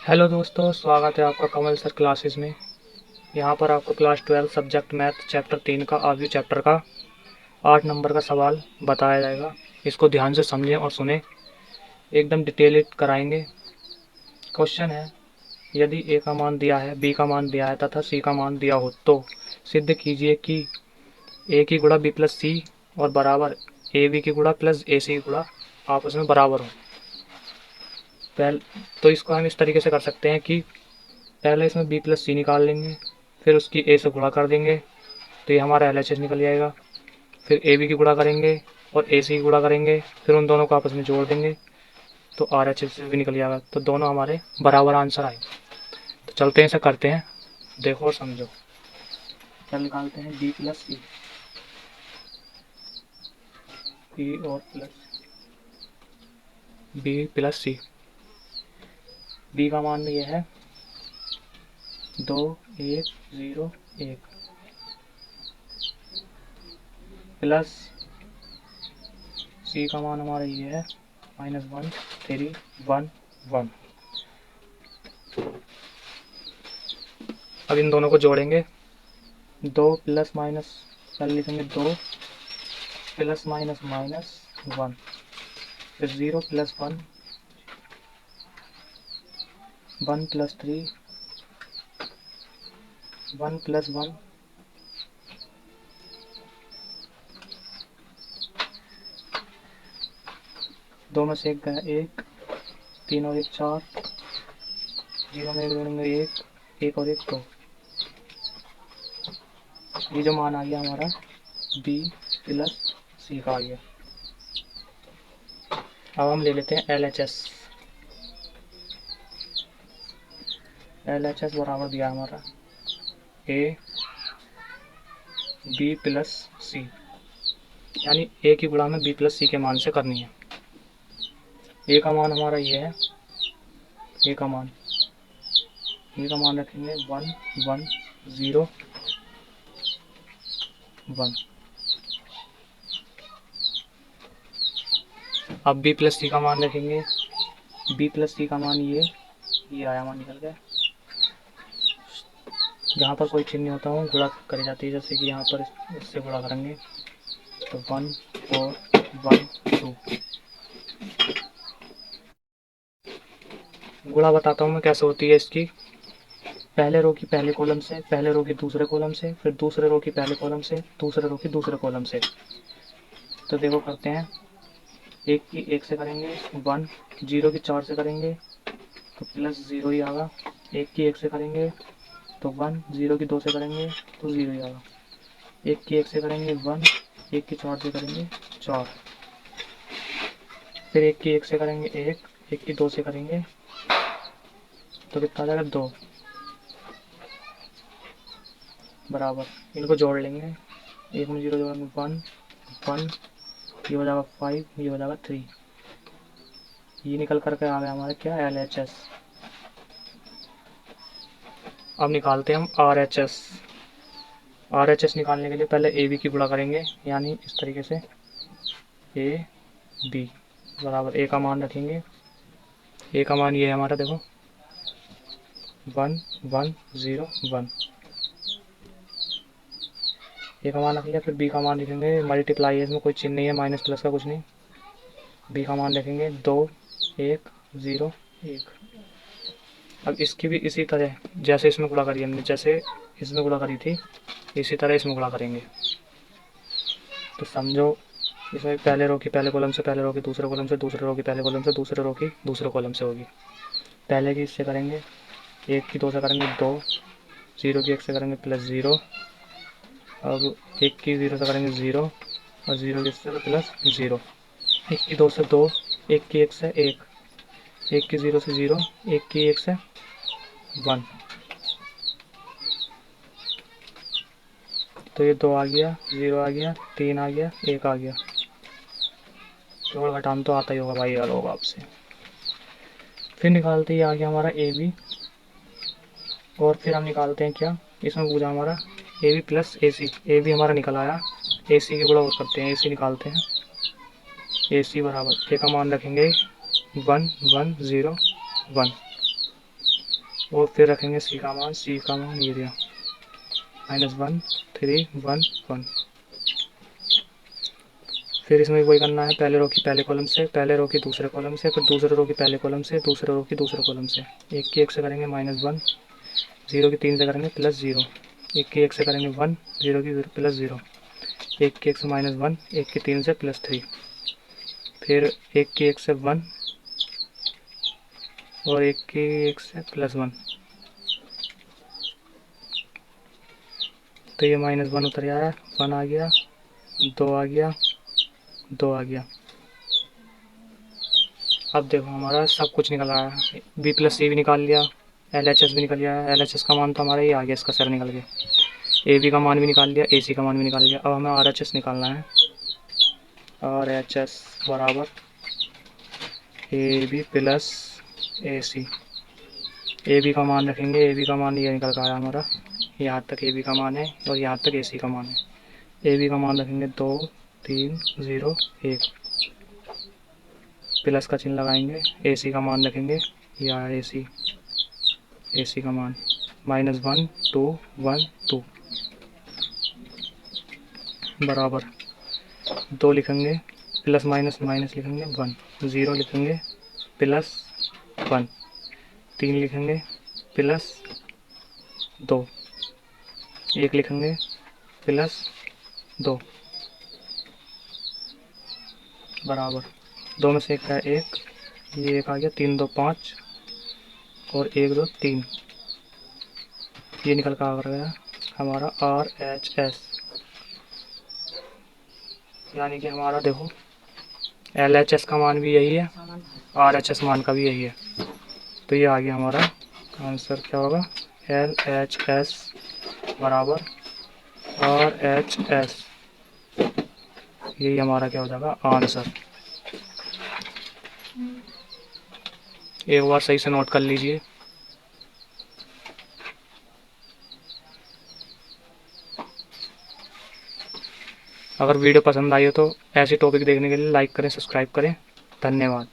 Hello दोस्तों, स्वागत है आपका कमल सर क्लासेस में। यहाँ पर आपको क्लास 12 सब्जेक्ट मैथ चैप्टर 3 का आगे चैप्टर का 8 नंबर का सवाल बताया जाएगा। इसको ध्यान से समझें और सुने, एकदम डिटेलिट कराएंगे। क्वेश्चन है, यदि ए का मान दिया है, बी का मान दिया है तथा सी का मान दिया हो तो सिद्ध कीजिए कि ए की गुणा बी प्लस सी और बराबर ए बी की गुणा प्लस ए सी की गुणा आपस में बराबर हो। तो इसको हम इस तरीके से कर सकते हैं कि पहले इसमें बी प्लस सी निकाल लेंगे, फिर उसकी ए से गुणा कर देंगे तो ये हमारा एल एच एस निकल जाएगा। फिर ए बी की गुणा करेंगे और ए सी की गुणा करेंगे, फिर उन दोनों को आपस में जोड़ देंगे तो आर एच एस भी निकल जाएगा। तो दोनों हमारे बराबर आंसर आए। तो चलते हैं, ऐसा करते हैं, देखो और समझो। क्या निकालते हैं, बी प्लस सी, बी और प्लस बी प्लस सी। बी का मान ये है 2 1 0 1 प्लस सी का मान हमारा ये है -1 3 1 1। अब इन दोनों को जोड़ेंगे, 2 प्लस माइनस पहले लिखेंगे 2 प्लस माइनस माइनस 1, फिर 0 प्लस 1 1 प्लस 3 1 प्लस 1 2 में से 1 गया 1, 3 और 1 4, 0 में 1 जोड़ेंगे 1, 1 और 1 2। ये जो मान आ गया हमारा बी प्लस सी का आ गया। अब हम ले लेते हैं L H S. L H S बराबर दिया हमारा ए बी प्लस सी, यानी ए की गुणा में बी प्लस सी के मान से करनी है। ए का मान हमारा ये है, ए का मान रखेंगे 1 1 0 1। अब बी प्लस सी का मान रखेंगे, बी प्लस सी का मान ये आया, मान निकल गया। जहाँ पर कोई चिन्ह नहीं होता हूँ गुणा करी जाती है, जैसे कि यहाँ पर इससे गुणा करेंगे तो 1 4 1 2। गुणा बताता हूँ मैं कैसे होती है इसकी। पहले रो की पहले कॉलम से, पहले रो की दूसरे कॉलम से, फिर दूसरे रो की पहले कॉलम से, दूसरे रो की दूसरे कॉलम से। तो देखो करते हैं, एक की 1 से करेंगे 1, 0 की 4 से करेंगे तो प्लस 0 ही आएगा। एक की 1 से करेंगे तो 1, 0 की 2 से करेंगे तो 0 ही आएगा। एक की 1 से करेंगे 1, एक की 4 से करेंगे 4, फिर एक की 1 से करेंगे 1, एक की 2 से करेंगे तो कितना आ जाएगा 2 बराबर। इनको जोड़ लेंगे, एक में 0 जोड़ेंगे 1 1, ये हो जाएगा 5, ये हो जाएगा 3। ये निकल करके आ गया हमारा क्या, एल एच एस। अब निकालते हैं हम R H S. R H S निकालने के लिए पहले ए बी की गुणा करेंगे, यानी इस तरीके से ए बी बराबर ए का मान रखेंगे। ए का मान ये है हमारा, देखो 1 1 0 1। ए का मान रख लिया, फिर बी का मान लिखेंगे, मल्टीप्लाई है इसमें कोई चिन्ह नहीं है, माइनस प्लस का कुछ नहीं। बी का मान रखेंगे 2 1 0 1। अब इसकी भी इसी तरह जैसे इसमें गुणा करी हमने, जैसे इसमें गुणा करी थी इसी तरह इसमें गुणा करेंगे। तो समझो, इसमें पहले रो की पहले कॉलम से, पहले रो की दूसरे कॉलम से, दूसरे रो की पहले कॉलम से, दूसरे रो की दूसरे कॉलम से होगी। पहले की इससे करेंगे, एक की 2 से करेंगे 2, 0 की 1 से करेंगे +0, अब एक की 0 से करेंगे 0 और 0 की इससे +0। एक की 2 से 2, एक की 1 से 1, एक की 0 से 0, एक की 1 से 1। तो ये 2 आ गया, 0 आ गया, 3 आ गया, 1 आ गया। जोड़ घटाना तो आता ही होगा भाई यार, होगा आपसे। फिर निकालते ही आ गया हमारा ए बी, और फिर हम निकालते हैं क्या, इसमें पूछा हमारा A B plus A C. A B हमारा निकल आया, ए सी की गुणा और करते हैं, ए सी निकालते हैं। ए सी बराबर ए का मान रखेंगे 1 1 0 1। और फिर रखेंगे सी का मान ये दिया -1 3 1 1। फिर इसमें वही करना है, पहले रो की पहले कॉलम से, पहले रो की दूसरे कॉलम से, फिर दूसरे रो की पहले कॉलम से, दूसरे रो की दूसरे कॉलम से। एक की एक से करेंगे -1, 0 की 3 से करेंगे +0, एक की एक से करेंगे 1, 0 की +0, एक की एक से -1, एक की 3 से +3, फिर एक की एक से 1 और एक की एक से +1। तो ये -1 उतर जा रहा है, 1 आ गया, 2 आ गया, 2 आ गया। अब देखो हमारा सब कुछ निकल आया, B+C भी निकाल लिया, LHS भी निकल गया। LHS का मान तो हमारा ये आ गया, इसका सर निकल गया। AB का मान भी निकाल लिया, AC का मान भी निकाल लिया। अब हमें RHS निकालना है। RHS बराबर AB प्लस AC। AB का मान रखेंगे, AB का मान ये निकल कर आया हमारा, यहाँ तक AB का मान है और यहाँ तक AC का मान है। AB का मान रखेंगे 2 3 0 1, प्लस का चिन्ह लगाएंगे। AC का मान रखेंगे, या AC का मान -1 2 1 2 बराबर 2 लिखेंगे, प्लस माइनस माइनस लिखेंगे 1, 0 लिखेंगे +1, 3 लिखेंगे +2, 1 लिखेंगे +2 बराबर 2 में से 1 का 1, ये 1 आ गया, 3 2 5 और 1 2 3, ये निकल कर आ गया हमारा RHS। यानी कि हमारा देखो LHS का मान भी यही है, RHS मान का भी यही है। तो ये आ गया हमारा आंसर, क्या होगा LHS बराबर RHS। यही हमारा क्या हो जाएगा आंसर। एक बार सही से नोट कर लीजिए। अगर वीडियो पसंद आई हो तो ऐसी टॉपिक देखने के लिए लाइक करें, सब्सक्राइब करें। धन्यवाद।